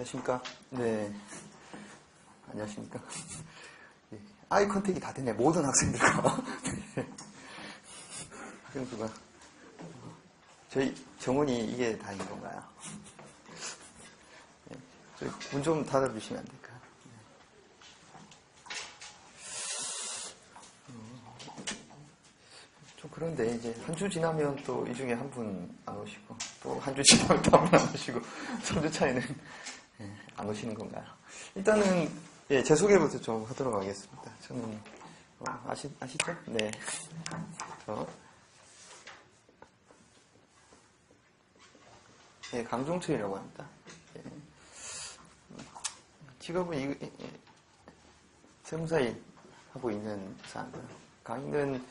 안녕하십니까? 네. 안녕하십니까? 예. 아이 컨택이 다 되네. 모든 학생들과. 학생수가. 저희 정원이 이게 다인 건가요? 예. 저희 문 좀 닫아주시면 안 될까요? 좀 그런데 이제 한 주 지나면 또 이 중에 한 분 안 오시고 또 한 주 지나면 또 한 분 안 오시고 3주 차이는 안 오시는 건가요? 일단은 예, 제 소개부터 좀 하도록 하겠습니다. 저는 아시죠? 네. 예, 강종철이라고 합니다. 예. 직업은 세무사일 하고 있는 사람들. 강의는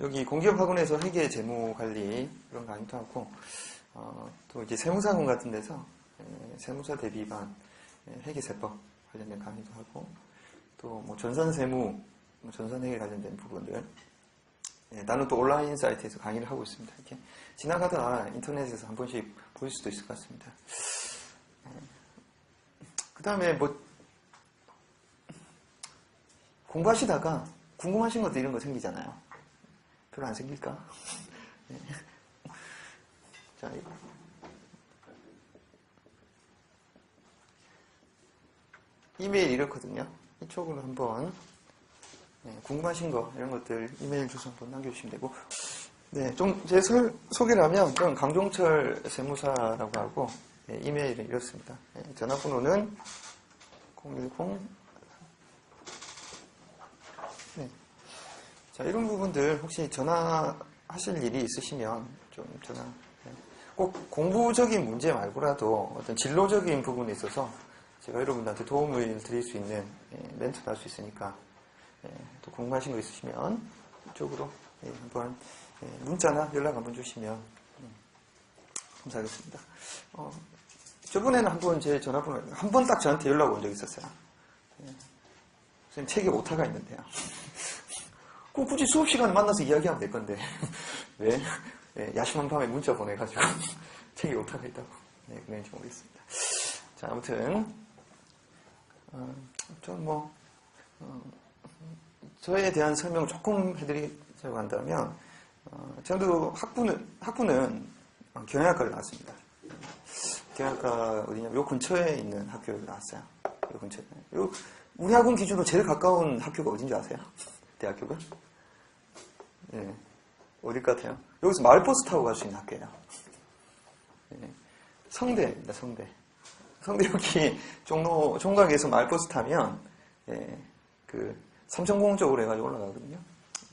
여기 공기업학원에서 회계 재무 관리 그런 강의도 하고 또 이제 세무사학원 같은 데서 세무사 대비반 회계세법 관련된 강의도 하고 또 뭐 전산세무, 전산회계 관련된 부분들 나는 또 온라인 사이트에서 강의를 하고 있습니다. 이렇게 지나가다 인터넷에서 한 번씩 보실 수도 있을 것 같습니다. 그 다음에 뭐 공부하시다가 궁금하신 것도 이런 거 생기잖아요. 별로 안 생길까? 네. 자, 이메일 이렇거든요. 이쪽으로 한번 궁금하신 거 이런 것들 이메일 주소 한번 남겨주시면 되고 네, 좀 제 소개를 하면 저는 강종철 세무사라고 하고 이메일은 이렇습니다. 전화번호는 010 네. 자, 이런 부분들 혹시 전화하실 일이 있으시면 좀 전화 꼭 공부적인 문제 말고라도 어떤 진로적인 부분에 있어서 제가 여러분들한테 도움을 드릴 수 있는 멘토를 할 수 있으니까 또 궁금하신 거 있으시면 이쪽으로 한번 문자나 연락 한번 주시면 감사하겠습니다. 저번에는 한번 제 전화번호 한 번 딱 저한테 연락 온 적이 있었어요. 선생님 책에 오타가 있는데요. 꼭 굳이 수업 시간에 만나서 이야기하면 될 건데 왜 야심한 밤에 문자 보내가지고 책에 오타가 있다고 그런지 모르겠습니다. 자, 아무튼 저에 대한 설명 조금 해드리자고 한다면 저도 학부는 경영학과를 나왔습니다. 경영학과 어디냐면 요 근처에 있는 학교를 나왔어요. 요 근처에. 우리 학원 기준으로 제일 가까운 학교가 어딘지 아세요? 대학교가? 네. 어딜 것 같아요? 여기서 마을버스 타고 갈 수 있는 학교예요. 네. 성대입니다, 성대. 성대 여기 종각에서 마을버스 타면 그 삼천공원 쪽으로 해가지고 올라가거든요.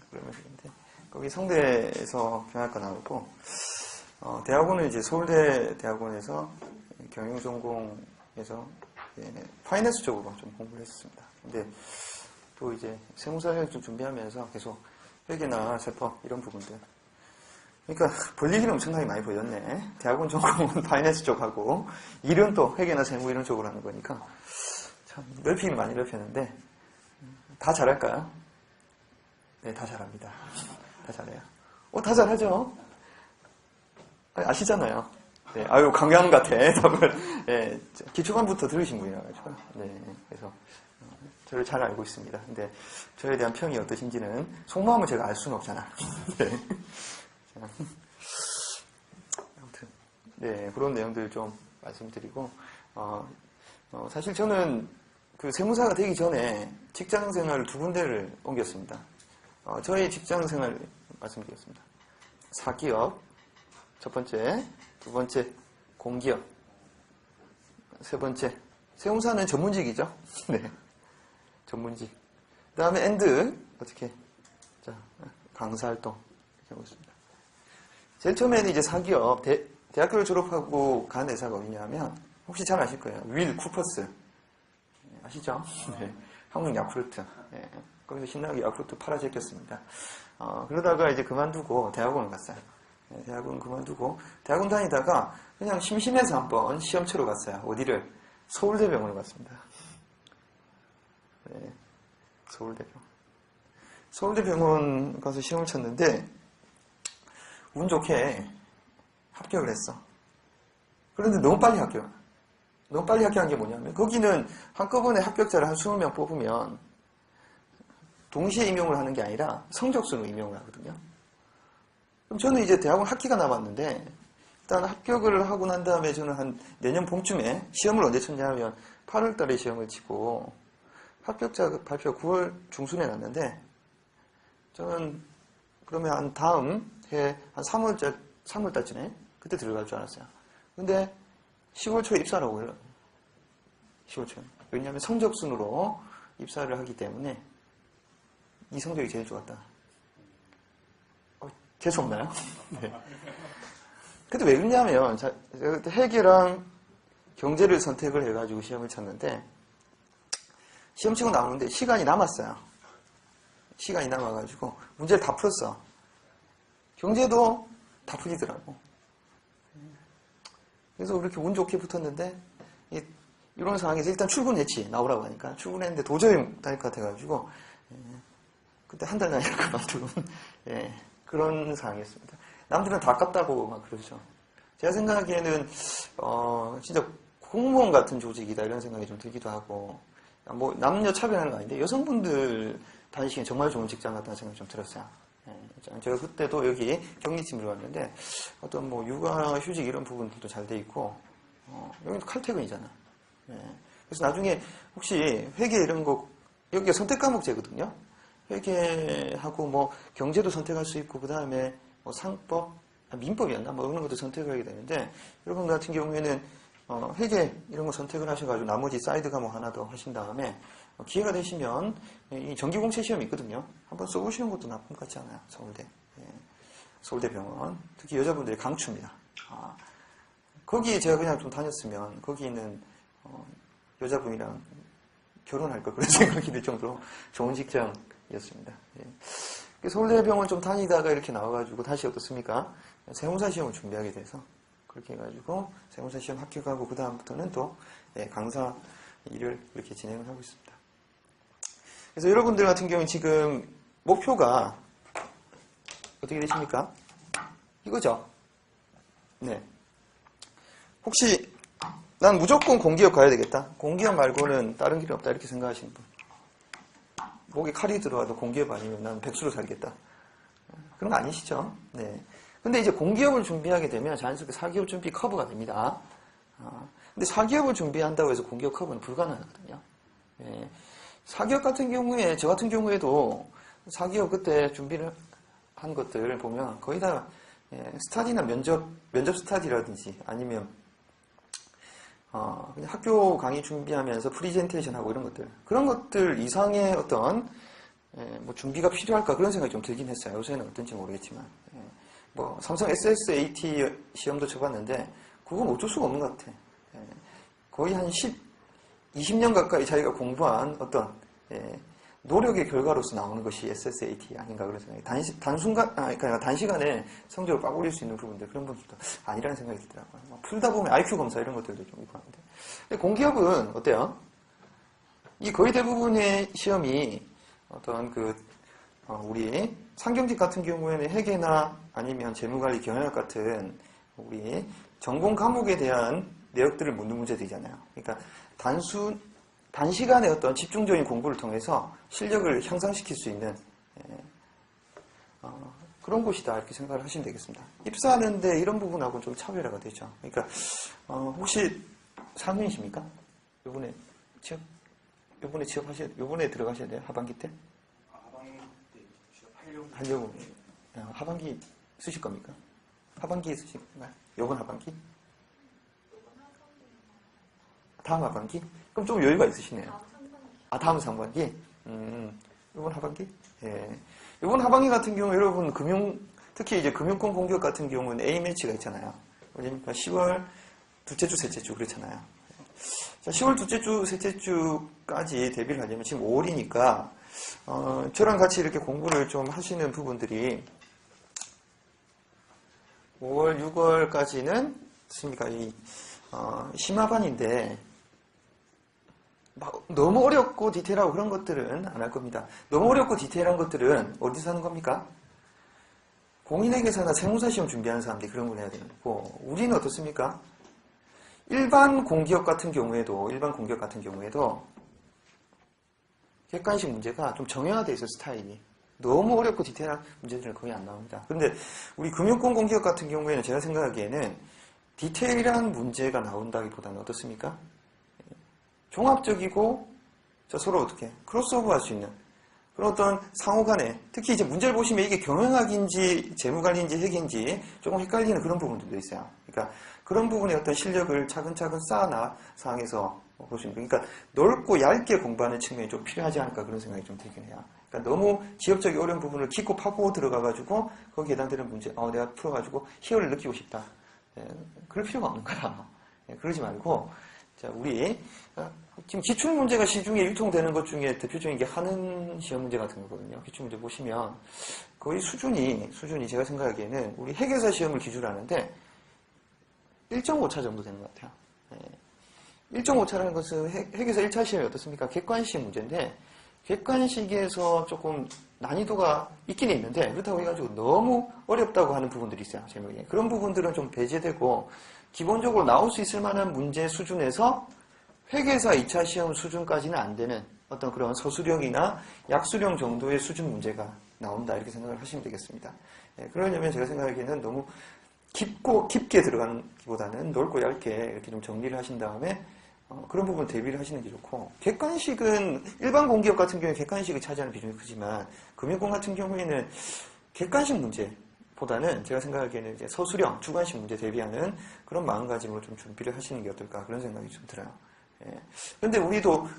그러면 거기 성대에서 경영학과 나오고 대학원은 이제 서울대 대학원에서 경영전공에서 파이낸스 쪽으로 좀 공부를 했었습니다. 근데 또 이제 세무사 자격증 준비하면서 계속 회계나 세법 이런 부분들 그러니까 볼 얘기는 엄청나게 많이 보였네. 대학원 전공은 파이낸스 쪽하고 일은 또 회계나 세무 이런 쪽으로 하는 거니까 참 넓히긴 많이 넓혔는데 다 잘할까요? 네, 다 잘합니다. 다 잘해요. 다 잘하죠? 아시잖아요. 네, 아유 강연 같아. 답을 기초반부터 들으신 분이라 가지고 그래서 저를 잘 알고 있습니다. 근데 저에 대한 평이 어떠신지는 속마음을 제가 알 수는 없잖아. 네. 아무튼 그런 내용들 좀 말씀드리고 사실 저는 그 세무사가 되기 전에 직장생활을 2군데를 옮겼습니다. 저희 직장생활 말씀드리겠습니다. 사기업 첫 번째, 두 번째 공기업, 세 번째 세무사는 전문직이죠. 네, 전문직. 그 다음에 엔드 어떻게 자 강사활동 이렇게 하고 있습니다. 제일 처음에는 이제 사기업 대학교를 졸업하고 간 회사가 어디냐면 혹시 잘 아실 거예요. 윌 쿠퍼스 아시죠? 네, 한국 야쿠르트. 거기서 신나게 야쿠르트 팔아 제꼈습니다. 그러다가 이제 그만두고 대학원을 갔어요. 대학원 그만두고 대학원 다니다가 그냥 심심해서 한번 시험 치러 갔어요. 어디를? 서울대병원을 갔습니다. 네, 서울대병원 가서 시험을 쳤는데 운 좋게 합격을 했어. 그런데 너무 빨리 합격. 너무 빨리 합격한 게 뭐냐면 거기는 한꺼번에 합격자를 한 20명 뽑으면 동시에 임용을 하는 게 아니라 성적순으로 임용을 하거든요. 그럼 저는 이제 대학원 학기가 남았는데 일단 합격을 하고 난 다음에 저는 한 내년 봄쯤에 시험을 언제 쳤냐면 8월 달에 시험을 치고 합격자 발표 9월 중순에 났는데 저는 그러면 한 다음 해 한 3월 달쯤에 그때 들어갈 줄 알았어요. 근데 10월 초에 입사라고 해요. 10월 초에. 왜냐하면 성적순으로 입사를 하기 때문에 이 성적이 제일 좋았다. 재수 없나요? 네. 근데 왜 그러냐면 제가 그때 회계랑 경제를 선택을 해가지고 시험을 쳤는데 시험 치고 나오는데 시간이 남았어요. 시간이 남아가지고 문제를 다 풀었어. 경제도 다 풀리더라고. 그래서 그렇게 운 좋게 붙었는데 이런 상황에서 일단 출근했지. 나오라고 하니까 출근했는데 도저히 못할 것 같아가지고 그때 한 달 만에 그만둔 그런 상황이었습니다. 남들은 다 아깝다고 막 그러죠. 제가 생각하기에는 진짜 공무원 같은 조직이다 이런 생각이 좀 들기도 하고 뭐 남녀 차별하는 거 아닌데 여성분들 다니시기엔 정말 좋은 직장 같다는 생각이 좀 들었어요. 제가 그때도 여기 격리팀으로 왔는데 어떤 뭐 육아 휴직 이런 부분들도 잘 돼 있고 여기도 칼퇴근이잖아. 그래서 나중에 혹시 회계 이런 거 여기가 선택 과목제거든요. 회계하고 뭐 경제도 선택할 수 있고 그 다음에 뭐 상법, 민법이었나 뭐 이런 것도 선택을 하게 되는데 여러분 같은 경우에는 회계 이런 거 선택을 하셔가지고 나머지 사이드 과목 하나 더 하신 다음에 기회가 되시면 이 정기공채 시험이 있거든요. 한번 써보시는 것도 나쁜 것 같지 않아요. 서울대. 서울대병원. 특히 여자분들이 강추입니다. 거기에 제가 그냥 좀 다녔으면 거기 있는 여자분이랑 결혼할 거 그런 생각이 들 정도로 좋은 직장이었습니다. 서울대병원 좀 다니다가 이렇게 나와가지고 다시 어떻습니까? 세무사 시험을 준비하게 돼서 그렇게 해가지고 세무사 시험 합격하고 그 다음부터는 또 강사 일을 이렇게 진행을 하고 있습니다. 그래서 여러분들 같은 경우는 지금 목표가 어떻게 되십니까? 이거죠? 네. 혹시 난 무조건 공기업 가야 되겠다. 공기업 말고는 다른 길이 없다 이렇게 생각하시는 분. 목에 칼이 들어와도 공기업 아니면 난 백수로 살겠다. 그런 거 아니시죠? 네. 근데 이제 공기업을 준비하게 되면 자연스럽게 사기업 준비 커브가 됩니다. 근데 사기업을 준비한다고 해서 공기업 커브는 불가능하거든요. 사기업 같은 경우에, 저 같은 경우에도 사기업 그때 준비를 한 것들 보면 거의 다 스타디나 면접 스타디라든지 아니면 그냥 학교 강의 준비하면서 프리젠테이션 하고 이런 것들. 그런 것들 이상의 어떤 뭐 준비가 필요할까 그런 생각이 좀 들긴 했어요. 요새는 어떤지 모르겠지만. 뭐 삼성 SSAT 시험도 쳐봤는데 그건 어쩔 수가 없는 것 같아. 거의 한 20년 가까이 자기가 공부한 어떤 노력의 결과로서 나오는 것이 SSAT 아닌가 그런 생각이 그러니까 단시간에 성적을 빡 올릴 수 있는 부분들 그런 부분도 아니라는 생각이 들더라고요. 풀다 보면 IQ 검사 이런 것들도 좀 있고 하는데 근데 공기업은 어때요? 이 거의 대부분의 시험이 어떤 우리 상경직 같은 경우에는 회계나 아니면 재무관리 경영학 같은 우리 전공 과목에 대한 내역들을 묻는 문제들이잖아요. 그러니까 단시간에 어떤 집중적인 공부를 통해서 실력을 향상시킬 수 있는 그런 곳이다 이렇게 생각을 하시면 되겠습니다. 입사하는데 이런 부분하고는 좀 차별화가 되죠. 그러니까 혹시 상윤이십니까? 요번에 요번에 들어가셔야 돼요? 하반기 때? 하반기 때 하려고. 하반기 쓰실 겁니까? 하반기 쓰실 건가요? 요번 하반기? 다음 하반기? 그럼 좀 여유가 있으시네요. 다음 상반기? 이번 하반기? 예. 이번 하반기 같은 경우 여러분 특히 이제 금융권 공격 같은 경우는 A매치가 있잖아요. 그러니까 10월 둘째 주, 셋째 주 그렇잖아요. 자, 10월 둘째 주, 셋째 주까지 대비를 하려면 지금 5월이니까 저랑 같이 이렇게 공부를 좀 하시는 부분들이 5월, 6월까지는 있습니까? 심화반인데 너무 어렵고 디테일하고 그런 것들은 안 할 겁니다. 너무 어렵고 디테일한 것들은 어디서 하는 겁니까? 공인회계사나 세무사 시험 준비하는 사람들이 그런 걸 해야 되는 거고 우리는 어떻습니까? 일반 공기업 같은 경우에도 객관식 문제가 좀 정형화되어 있어요, 스타일이. 너무 어렵고 디테일한 문제들은 거의 안 나옵니다. 그런데 우리 금융권 공기업 같은 경우에는 제가 생각하기에는 디테일한 문제가 나온다기보다는 어떻습니까? 종합적이고 서로 어떻게 크로스오버 할 수 있는 그런 어떤 상호 간에 특히 이제 문제를 보시면 이게 경영학인지 재무관리인지 회계인지 조금 헷갈리는 그런 부분들도 있어요. 그러니까 그런 부분의 어떤 실력을 차근차근 쌓아나 상황에서 볼 수 있는 그러니까 넓고 얇게 공부하는 측면이 좀 필요하지 않을까 그런 생각이 좀 들긴 해요. 그러니까 너무 지역적인 어려운 부분을 깊고 파고 들어가가지고 거기에 해당되는 문제 내가 풀어가지고 희열을 느끼고 싶다. 그럴 필요가 없는 거야. 그러지 말고 자, 우리 지금 기출문제가 시중에 유통되는 것 중에 대표적인 게 하는 시험 문제 같은 거거든요. 기출문제 보시면 거의 수준이 제가 생각하기에는 우리 회계사 시험을 기준으로 하는데 1.5차 정도 되는 것 같아요. 1.5차라는 것은 회계사 1차 시험이 어떻습니까? 객관식 문제인데 객관식에서 조금 난이도가 있긴 있는데 그렇다고 해가지고 너무 어렵다고 하는 부분들이 있어요. 제목에. 그런 부분들은 좀 배제되고 기본적으로 나올 수 있을 만한 문제 수준에서 회계사 2차 시험 수준까지는 안 되는 어떤 그런 서술형이나 약술형 정도의 수준 문제가 나온다 이렇게 생각을 하시면 되겠습니다. 그러려면 제가 생각하기에는 너무 깊게 들어가는 기보다는 넓고 얇게 이렇게 좀 정리를 하신 다음에 그런 부분 대비를 하시는 게 좋고 객관식은 일반 공기업 같은 경우에 객관식을 차지하는 비중이 크지만 금융권 같은 경우에는 객관식 문제보다는 제가 생각하기에는 이제 서술형, 주관식 문제 대비하는 그런 마음가짐으로 좀 준비를 하시는 게 어떨까 그런 생각이 좀 들어요. 그런데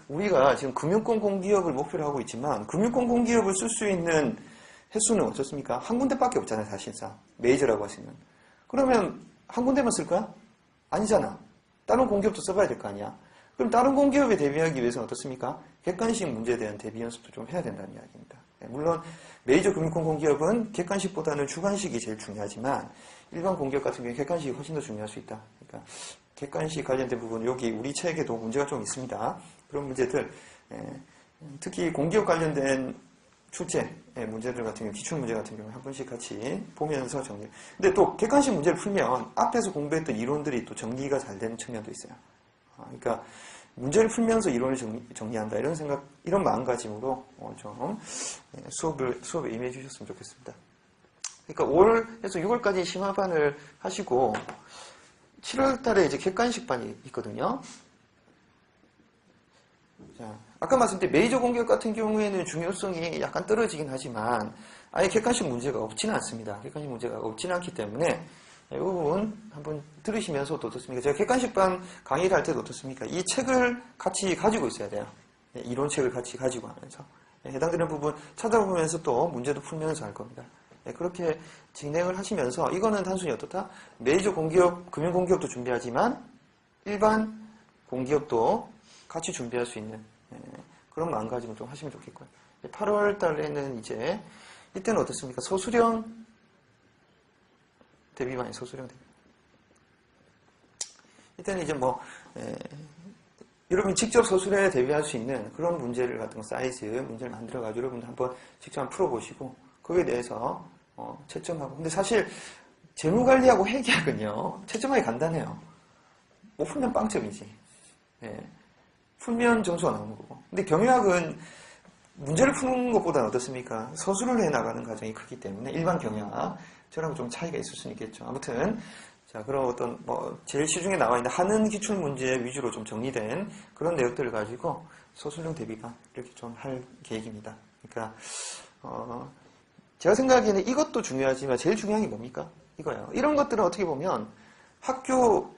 우리가 지금 금융권 공기업을 목표로 하고 있지만 금융권 공기업을 쓸 수 있는 횟수는 어떻습니까? 한 군데밖에 없잖아요, 사실상. 메이저라고 하시면. 그러면 한 군데만 쓸 거야? 아니잖아. 다른 공기업도 써봐야 될 거 아니야. 그럼 다른 공기업에 대비하기 위해서는 어떻습니까? 객관식 문제에 대한 대비 연습도 좀 해야 된다는 이야기입니다. 물론 메이저 금융권 공기업은 객관식보다는 주관식이 제일 중요하지만 일반 공기업 같은 경우에 객관식이 훨씬 더 중요할 수 있다. 그러니까 객관식 관련된 부분 여기 우리 책에도 문제가 좀 있습니다. 그런 문제들 특히 공기업 관련된 출제 문제들 같은 경우, 기출 문제 같은 경우 한 번씩 같이 보면서 정리. 근데 또 객관식 문제를 풀면 앞에서 공부했던 이론들이 또 정리가 잘 되는 측면도 있어요. 그러니까 문제를 풀면서 이론을 정리한다 이런 생각, 이런 마음가짐으로 좀 수업에 임해 주셨으면 좋겠습니다. 그러니까 올에서 6월까지 심화반을 하시고 7월달에 이제 객관식반이 있거든요. 자, 아까 말씀드린 메이저 공기업 같은 경우에는 중요성이 약간 떨어지긴 하지만 아예 객관식 문제가 없지는 않습니다. 객관식 문제가 없지는 않기 때문에 이 부분 한번 들으시면서도 어떻습니까? 제가 객관식반 강의를 할 때도 어떻습니까? 이 책을 같이 가지고 있어야 돼요. 이론책을 같이 가지고 하면서 해당되는 부분 찾아보면서 또 문제도 풀면서 할 겁니다. 그렇게 진행을 하시면서 이거는 단순히 어떻다? 메이저 공기업, 금융공기업도 준비하지만 일반 공기업도 같이 준비할 수 있는 그런 마음가짐을 좀 하시면 좋겠고요. 8월 달에는 이제 이때는 어떻습니까? 서술형 대비반이 서술형 대비. 이때는 이제 여러분이 직접 서술에 대비할 수 있는 그런 문제를 같은 거 사이즈 문제를 만들어가지고 여러분들 한번 직접 풀어보시고 거기에 대해서 채점하고. 근데 사실 재무관리하고 회계학은요 채점하기 간단해요. 못 풀면 빵점이지. 풀면 점수가 나오는 거고. 근데 경영학은 문제를 푸는 것보다는 어떻습니까? 서술을 해나가는 과정이 크기 때문에 일반 경영학 저랑 좀 차이가 있을 수는 있겠죠. 아무튼 자 그런 어떤 제일 시중에 나와 있는 하는 기출 문제 위주로 좀 정리된 그런 내용들을 가지고 서술형 대비가 이렇게 좀 할 계획입니다. 그러니까 제가 생각하기에는 이것도 중요하지만 제일 중요한 게 뭡니까? 이거예요. 이런 것들은 어떻게 보면 학교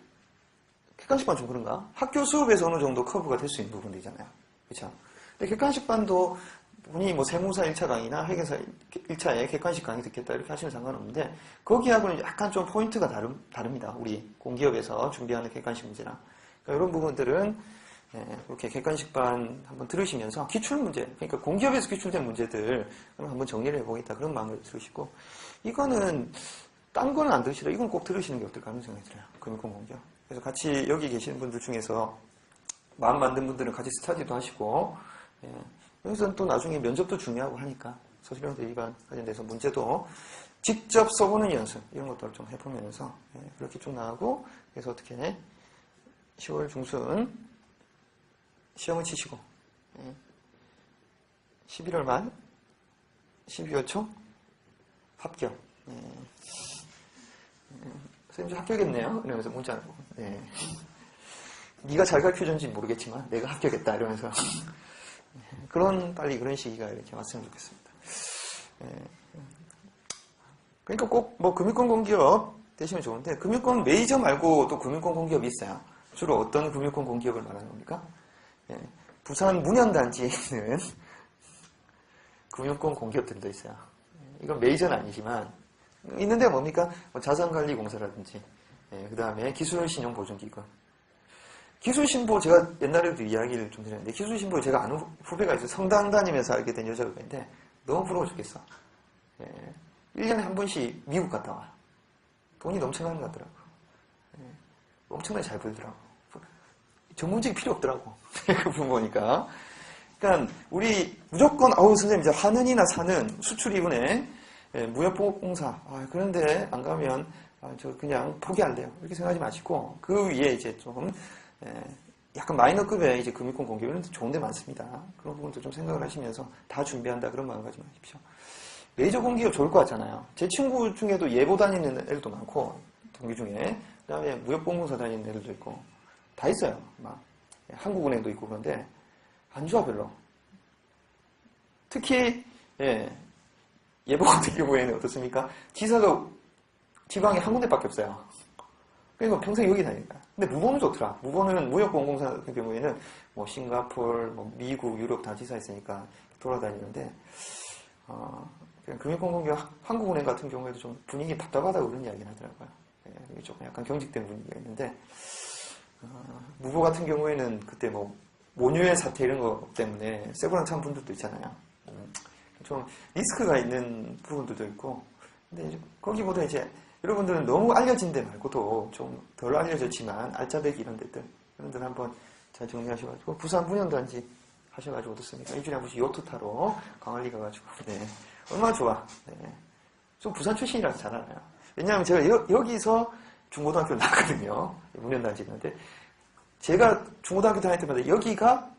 객관식반 좀 그런가? 학교 수업에서 어느 정도 커브가 될 수 있는 부분들이잖아요. 그렇죠? 근데 객관식반도 본인이 세무사 1차 강의나 회계사 1차에 객관식 강의 듣겠다 이렇게 하시면 상관없는데 거기하고는 약간 좀 포인트가 다릅니다. 우리 공기업에서 준비하는 객관식 문제랑. 그러니까 이런 부분들은 이렇게 객관식반 한번 들으시면서 기출문제, 그러니까 공기업에서 기출된 문제들 한번 정리를 해보겠다 그런 마음을 들으시고 이거는 딴 거는 안 들으시더라도 이건 꼭 들으시는 게 어떨까 하는 생각이 들어요. 금융권 공기업. 그래서 같이 여기 계시는 분들 중에서 마음 만든 분들은 같이 스터디도 하시고 여기서는 또 나중에 면접도 중요하고 하니까 서술형 대비반 관련돼서 문제도 직접 써보는 연습 이런 것들을 좀 해보면서 그렇게 좀 나가고 그래서 어떻게 10월 중순 시험을 치시고 11월 말 12월 초 합격. 선생님 합격했네요. 이러면서 문자 하고. 네가 잘 가르쳐줬는지 모르겠지만 내가 합격했다 이러면서 빨리 그런 시기가 이렇게 왔으면 좋겠습니다. 그러니까 꼭 뭐 금융권 공기업 되시면 좋은데 금융권 메이저 말고 또 금융권 공기업이 있어요. 주로 어떤 금융권 공기업을 말하는 겁니까? 부산 문현단지에 있는 금융권 공기업들도 있어요. 이건 메이저는 아니지만 있는데 뭡니까? 뭐 자산관리공사라든지 그 다음에 기술신용보증기금. 기술신보 제가 옛날에도 이야기를 좀 드렸는데 기술신보에 제가 아는 후배가 있어요. 성당 다니면서 알게 된 여자가 있는데 너무 부러워 죽겠어. 1년에 한 번씩 미국 갔다 와. 돈이 넘쳐나는 것 같더라고. 엄청나게 잘 벌더라고. 전문직이 필요 없더라고. 그분 보니까. 그러니까 우리 무조건 선생님 이제 하는이나 사는 수출입은행 무역보호공사 그런데 안 가면 저 그냥 포기할래요. 이렇게 생각하지 마시고 그 위에 이제 좀 약간 마이너급의 이제 금융권 공기업은 좋은 데 많습니다. 그런 부분도 좀 생각을 하시면서 다 준비한다 그런 마음 가지 마십시오. 메이저 공기업 좋을 것 같잖아요. 제 친구 중에도 예보 다니는 애들도 많고 동기 중에 그 다음에 무역보험공사 다니는 애들도 있고 다 있어요. 막 한국은행도 있고 그런데 안 좋아 별로. 특히 예보 같은 경우에는 어떻습니까? 지사가 지방에 한 군데밖에 없어요. 그러니까 평생 여기 다니니까. 근데 무보는 좋더라. 무보는 무역보험공사 같은 경우에는 뭐 싱가포르, 뭐 미국, 유럽 다 지사 있으니까 돌아다니는데 그냥 금융권공기업 한국은행 같은 경우에도 좀 분위기 답답하다고 그런 이야기를 하더라고요. 조금 약간 경직된 분위기가 있는데 무보 같은 경우에는 그때 뭐 모녀의 사태 이런 거 때문에 세고랑 찬 분들도 있잖아요. 좀 리스크가 있는 부분들도 있고 근데 이제 거기보다 이제 여러분들은 너무 알려진 데 말고도 좀 덜 알려졌지만 알짜배기 이런 데들 여러분들 한번 잘 정리하셔가지고 부산 문현단지 하셔가지고 어떻습니까? 일주일에 한 번씩 요트 타러 광안리 가가지고 얼마나 좋아. 좀 부산 출신이라서 잘 알아요. 왜냐하면 제가 여기서 중고등학교를 나왔거든요. 문현단지인데 제가 중고등학교 다닐 때마다 여기가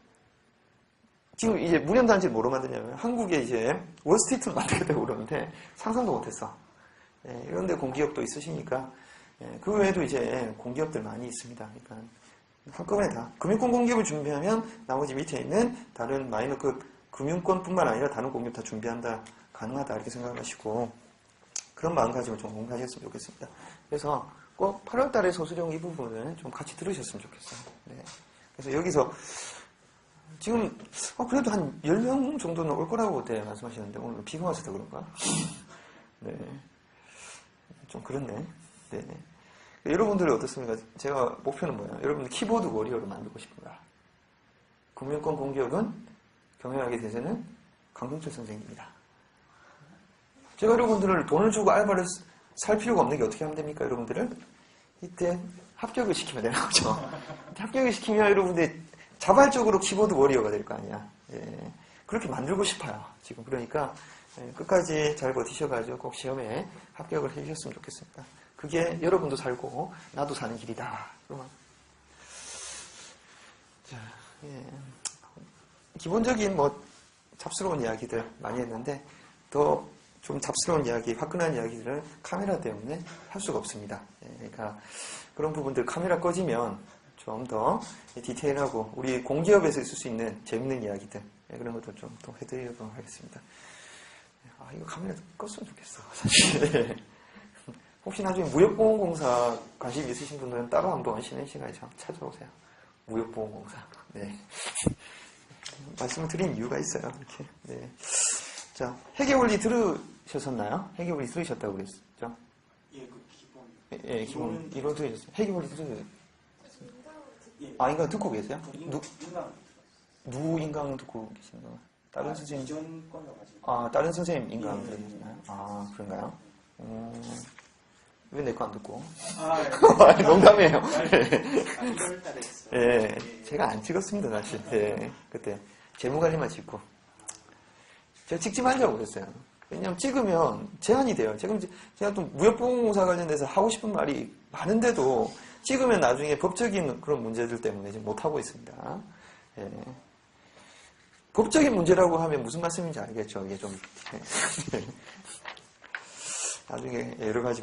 지금 이제 문현단지를 뭐로 만드냐면 한국에 이제 월스트리트를 만들겠다고 그러는데 상상도 못했어. 이런데 공기업도 있으시니까 그 외에도 이제 공기업들 많이 있습니다. 그러니까 한꺼번에 다 금융권 공기업을 준비하면 나머지 밑에 있는 다른 마이너급 금융권뿐만 아니라 다른 공기업 다 준비한다 가능하다 이렇게 생각하시고 그런 마음가짐을 좀 공부하셨으면 좋겠습니다. 그래서 꼭 8월달에 소수령 이 부분을 좀 같이 들으셨으면 좋겠어요. 그래서 여기서 지금 그래도 한 10명 정도는 올 거라고 그때 말씀하셨는데 오늘 비가 와서 더 그런가? 좀 그렇네. 여러분들이 어떻습니까? 제가 목표는 뭐예요? 여러분들 키보드 워리어로 만들고 싶은가? 금융권 공기업은 경영학의 대세는 강동철 선생님입니다. 제가 여러분들을 돈을 주고 알바를 살 필요가 없는 게 어떻게 하면 됩니까? 여러분들을 이때 합격을 시키면 되는 거죠. 합격을 시키면 여러분들 자발적으로 키보드 워리어가 될 거 아니야. 그렇게 만들고 싶어요. 지금 그러니까 끝까지 잘 버티셔가지고 꼭 시험에 합격을 해주셨으면 좋겠습니다. 그게 여러분도 살고 나도 사는 길이다. 자, 기본적인 뭐 잡스러운 이야기들 많이 했는데 더 좀 잡스러운 이야기, 화끈한 이야기들을 카메라 때문에 할 수가 없습니다. 그러니까 그런 부분들 카메라 꺼지면 좀 더 디테일하고 우리 공기업에서 있을 수 있는 재밌는 이야기들 그런 것들 좀 또 해드리도록 하겠습니다. 이거 카메라 껐으면 좋겠어. 사실. 혹시 나중에 무역보험공사 관심 있으신 분들은 따로 한번 쉬는 시간에 좀 찾아오세요. 무역보험공사. 말씀을 드린 이유가 있어요. 이렇게. 자, 회계원리 들으셨나요? 회계원리 들으셨다고 그랬죠? 기본. 이론 들으셨어요. 회계원리 들으셨어요? 인강 듣고 계세요? 누구 인강 듣고 계신가요? 다른 선생님? 다른 선생님 인강 들으셨나요? 그런가요? 왜 내 거 안 듣고? 농담이에요. 제가 안 찍었습니다, 사실. 그때 재무관리만 찍고. 제가 찍지 말자고 그랬어요. 왜냐면 찍으면 제한이 돼요. 제가 또 무역보험공사 관련돼서 하고 싶은 말이 많은데도 찍으면 나중에 법적인 그런 문제들 때문에 지금 못하고 있습니다. 예. 법적인 문제라고 하면 무슨 말씀인지 알겠죠? 이게 좀 나중에 여러 가지